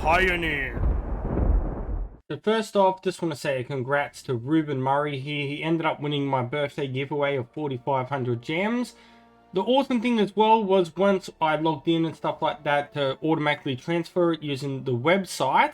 Pioneer. So first off, just want to say congrats to Ruben Murray here. He ended up winning my birthday giveaway of 4,500 gems. The awesome thing as well was once I logged in and stuff like that to automatically transfer it using the website,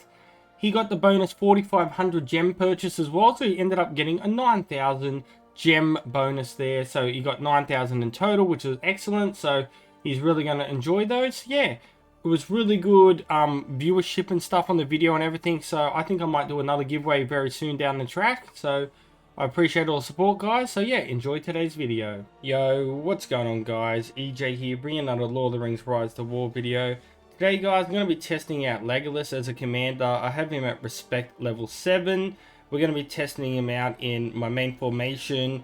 he got the bonus 4,500 gem purchase as well. So he ended up getting a 9,000 gem bonus there. So he got 9,000 in total, which is excellent. So he's really going to enjoy those. Yeah. It was really good viewership and stuff on the video and everything, so I think I might do another giveaway very soon down the track. So I appreciate all the support, guys. So yeah, enjoy today's video. Yo, what's going on, guys? EJ here, bringing another Lord of the Rings Rise to War video. Today, guys, I'm going to be testing out Legolas as a commander. I have him at respect level 7. We're going to be testing him out in my main formation,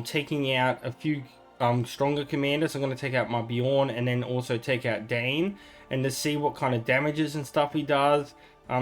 taking out a few stronger commanders. I'm going to take out my Bjorn and then also take out Dane, and to see what kind of damages and stuff he does.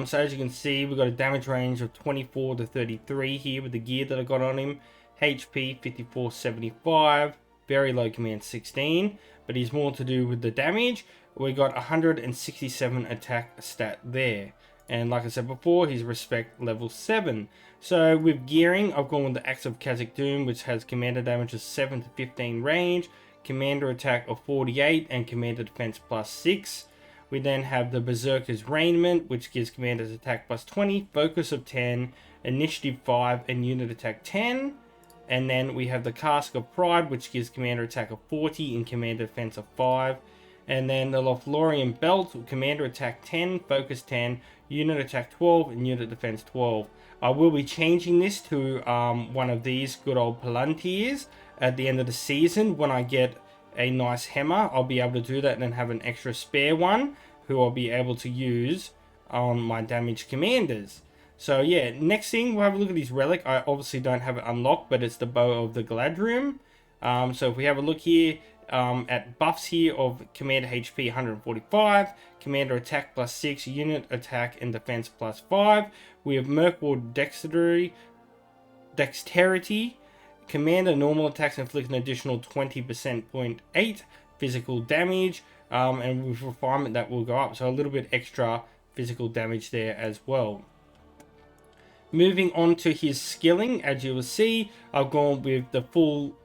So as you can see, we've got a damage range of 24 to 33 here with the gear that I got on him. HP 5475, very low command 16, but he's more to do with the damage. We got 167 attack stat there. And like I said before, he's respect level 7. So with gearing, I've gone with the Axe of Khazad Dûm, which has commander damage of 7 to 15 range, commander attack of 48, and commander defense plus 6. We then have the Berserker's Raiment, which gives commander's attack plus 20, focus of 10, initiative 5, and unit attack 10. And then we have the Cask of Pride, which gives commander attack of 40 and commander defense of 5. And then the Lothlorien Belt, commander attack 10, focus 10, unit attack 12, and unit defense 12. I will be changing this to one of these good old Palantirs at the end of the season. When I get a nice hammer, I'll be able to do that and then have an extra spare one who I'll be able to use on my damaged commanders. So yeah, next thing, we'll have a look at his relic. I obviously don't have it unlocked, but it's the Bow of the Galadriel. So if we have a look here, at buffs here of commander HP 145, commander attack plus 6, unit attack and defense plus 5. We have Mirkwood Dexterity. Commander normal attacks inflict an additional 20.8 physical damage, and with refinement that will go up, so a little bit extra physical damage there as well. Moving on to his skilling, as you will see, I've gone with the full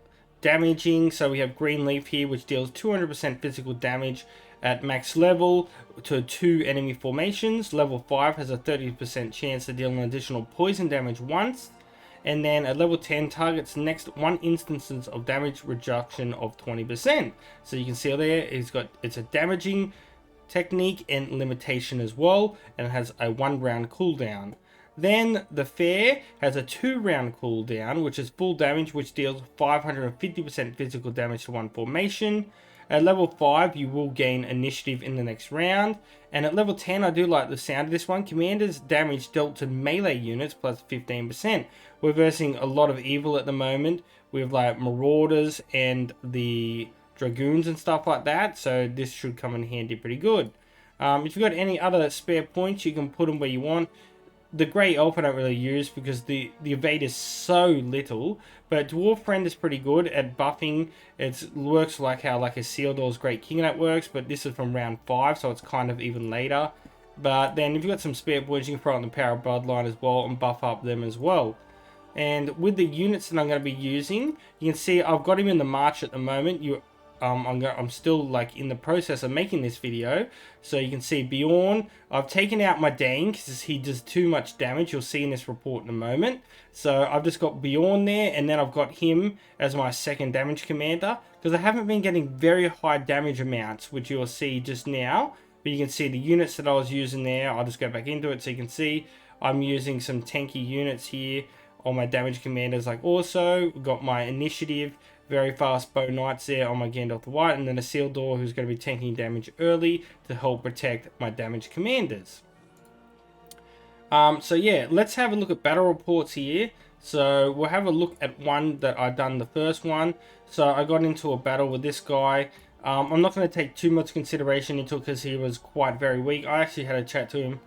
damaging. So we have Green Leaf here, which deals 200% physical damage at max level to 2 enemy formations. Level 5 has a 30% chance to deal an additional poison damage once. And then at level 10, targets next 1 instances of damage reduction of 20%. So you can see there, it's a damaging technique and limitation as well, and it has a 1 round cooldown. Then the Fair has a 2 round cooldown, which is full damage, which deals 550% physical damage to 1 formation. At level 5, you will gain initiative in the next round. And at level 10, I do like the sound of this one. Commander's damage dealt to melee units plus 15%. We're versing a lot of evil at the moment with like Marauders and the Dragoons and stuff like that. So this should come in handy pretty good. If you've got any other spare points, you can put them where you want. The Grey Elf I don't really use because the evade is so little, but Dwarf Friend is pretty good at buffing. It works like how like a Sealdor's Great King that works, but this is from round 5, so it's kind of even later. But then if you've got some spare points, you can throw on the Power of Bloodline as well and buff up them as well. And with the units that I'm going to be using, you can see I've got him in the March at the moment. I'm still like in the process of making this video, so you can see Bjorn. I've taken out my Dane because he does too much damage. You'll see in this report in a moment. So I've just got Bjorn there, and then I've got him as my second damage commander because I haven't been getting very high damage amounts, which you'll see just now. But you can see the units that I was using there. I'll just go back into it so you can see I'm using some tanky units here on my damage commanders. Like also got my initiative, very fast bow knights there on my Gandalf the White, and then a Sealdor who's going to be tanking damage early to help protect my damage commanders. So yeah, let's have a look at battle reports here. So we'll have a look at one that I done the first one. So I got into a battle with this guy. I'm not going to take too much consideration into it because he was quite very weak. I actually had a chat to him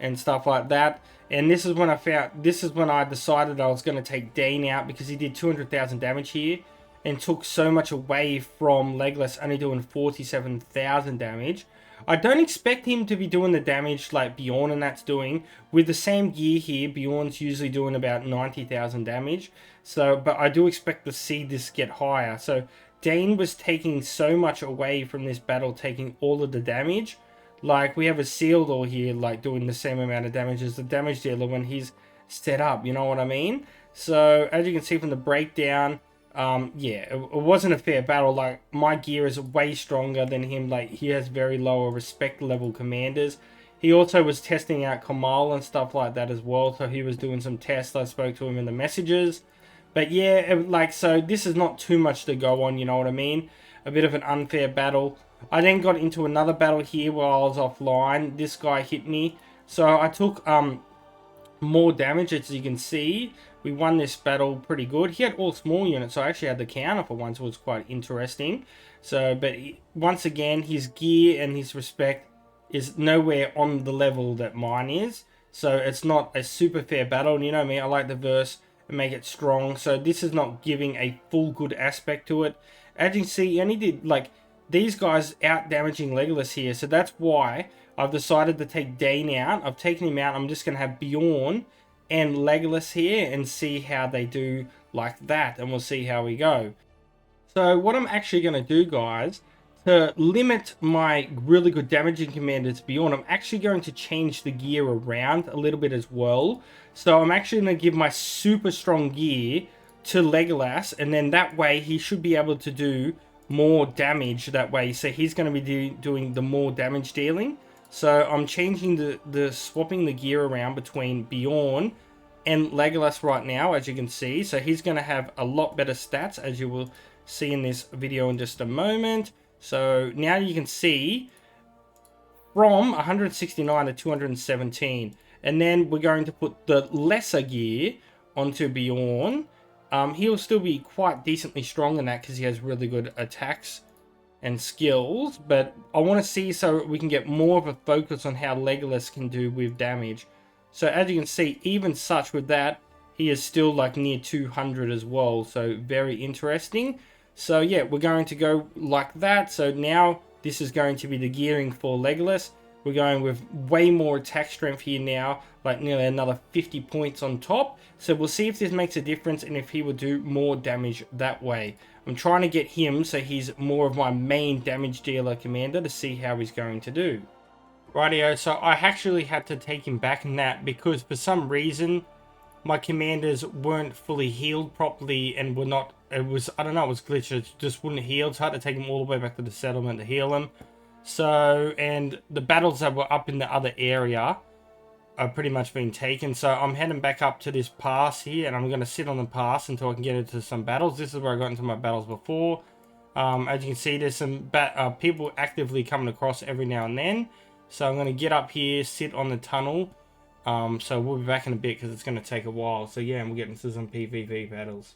and stuff like that. And this is when I decided I was going to take Dane out because he did 200,000 damage here and took so much away from Legolas only doing 47,000 damage. I don't expect him to be doing the damage like Bjorn and that's doing. With the same gear here, Bjorn's usually doing about 90,000 damage. So, but I do expect to see this get higher. So Dane was taking so much away from this battle, taking all of the damage. Like, we have a Sealdor here, like, doing the same amount of damage as the damage dealer when he's set up, you know what I mean? So, as you can see from the breakdown, yeah, it wasn't a fair battle. Like, my gear is way stronger than him. Like, he has very lower respect level commanders. He also was testing out Kamal and stuff like that as well, so he was doing some tests. I spoke to him in the messages. But yeah, like, so this is not too much to go on, you know what I mean? A bit of an unfair battle. I then got into another battle here while I was offline. This guy hit me. So I took more damage, as you can see. We won this battle pretty good. He had all small units, so I actually had the counter for once. It was quite interesting. So, but once again, his gear and his respect is nowhere on the level that mine is. So it's not a super fair battle. And you know me, I like the verse and make it strong. So this is not giving a full good aspect to it. As you can see, he only did, like, these guys out damaging Legolas here. So that's why I've decided to take Dane out. I've taken him out. I'm just going to have Bjorn and Legolas here and see how they do like that. And we'll see how we go. So what I'm actually going to do, guys, to limit my really good damaging commander to Bjorn, I'm actually going to change the gear around a little bit as well. So I'm actually going to give my super strong gear to Legolas. And then that way he should be able to do more damage that way. So he's going to be doing the more damage dealing. So I'm changing swapping the gear around between Bjorn and Legolas right now, as you can see. So he's going to have a lot better stats, as you will see in this video in just a moment. So now you can see from 169 to 217. And then we're going to put the lesser gear onto Bjorn. He'll still be quite decently strong in that because he has really good attacks and skills. But I want to see so we can get more of a focus on how Legolas can do with damage. So as you can see, even such with that, he is still like near 200 as well. So very interesting. So yeah, we're going to go like that. So now this is going to be the gearing for Legolas. We're going with way more attack strength here now, like nearly another 50 points on top. So we'll see if this makes a difference and if he will do more damage that way. I'm trying to get him so he's more of my main damage dealer commander to see how he's going to do. Rightio, so I actually had to take him back in that because for some reason my commanders weren't fully healed properly and were not, it was, I don't know, it was glitched, it just wouldn't heal, so I had to take him all the way back to the settlement to heal him. So, and the battles that were up in the other area are pretty much been taken. So I'm heading back up to this pass here and I'm going to sit on the pass until I can get into some battles. This is where I got into my battles before. As you can see, there's some people actively coming across every now and then. So I'm going to get up here, sit on the tunnel. So we'll be back in a bit because it's going to take a while. So yeah, we'll get into some PvP battles.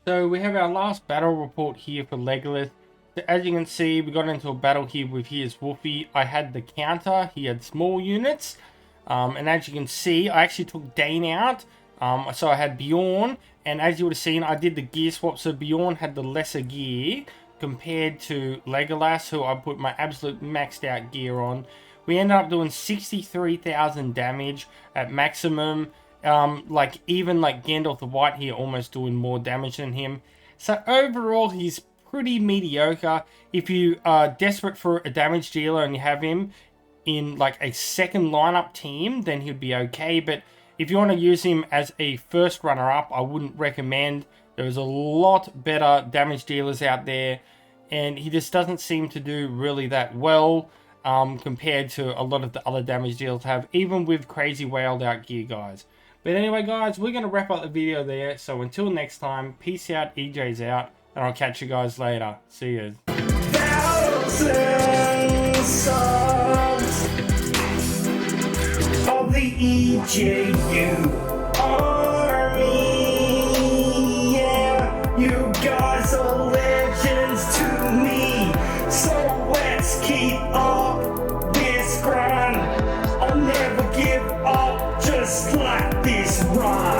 So we have our last battle report here for Legolas. So as you can see, we got into a battle here with his Wolfie. I had the counter, he had small units. And as you can see, I actually took Dane out. So I had Bjorn. And as you would have seen, I did the gear swap. So Bjorn had the lesser gear compared to Legolas, who I put my absolute maxed out gear on. We ended up doing 63,000 damage at maximum. Like even like Gandalf the White here almost doing more damage than him. So overall, he's pretty mediocre. If you are desperate for a damage dealer and you have him in like a second lineup team, then he'd be okay. But if you want to use him as a first runner-up, I wouldn't recommend. There's a lot better damage dealers out there, and he just doesn't seem to do really that well compared to a lot of the other damage dealers have, even with crazy whaled out gear, guys. But anyway, guys, we're going to wrap up the video there. So until next time, peace out, EJ's out, and I'll catch you guys later. See you. Of the EJU army, yeah, you guys are legends to me, so let's keep up this grind. I'll never give up, just like this rhyme.